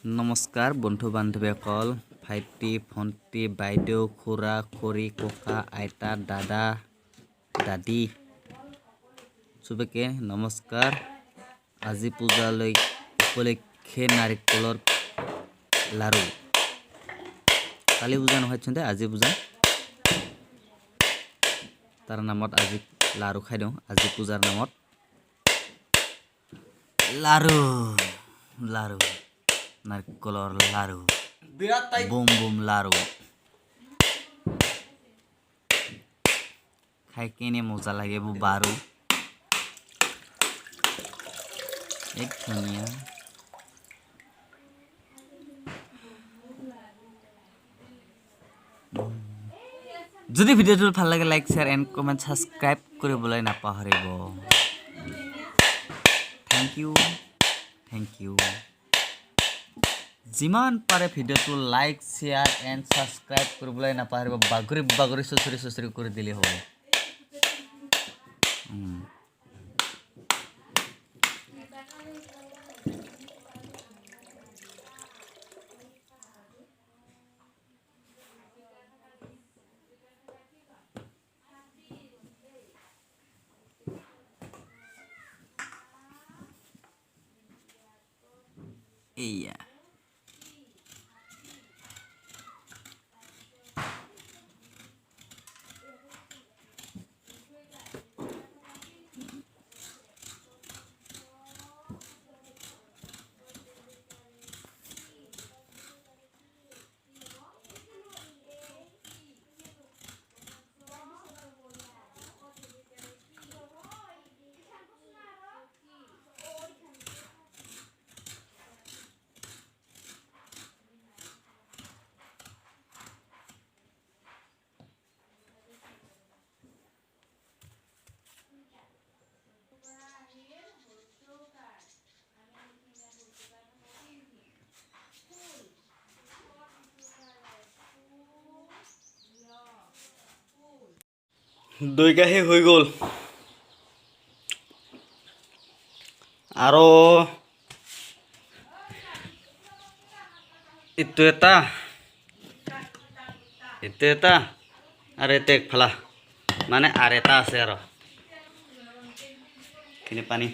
नमस्कार बंधु बान्धवीসকল भाइटी भन्टी बाइदेउ खुरा खुरी कका आइता दादा दादी सबके नमस्कार। আজি পূজালৈ উপলক্ষে নাৰিকলৰ লাৰু কালি পূজা নহয় আজি পূজা তাৰ নামত আজি লাৰু খাই দিওঁ। আজি পূজাৰ নামত লাৰু লাৰু নাৰিকলৰ লাৰু বুম বুম লাৰু খাই কেনে মজা লাগে বাৰু এক ধুনীয়া। যদি ভিডিওটো ভাল লাগে like share and comment subscribe কৰিবলৈ নাপাহৰিব। Thank you. যিমান পাৰে ভিডিওটো লাইক শেয়াৰ এণ্ড সাবস্ক্ৰাইব কৰিবলৈ নাপাহৰিব। বাগৰি চুচৰি কৰি দিলে হ'ব। Iya. দৈ গাখীৰ হৈ গ'ল আৰু ইটো এটা আৰু এটা একফালা মানে আৰু এটা আছে আৰু খিনি পানী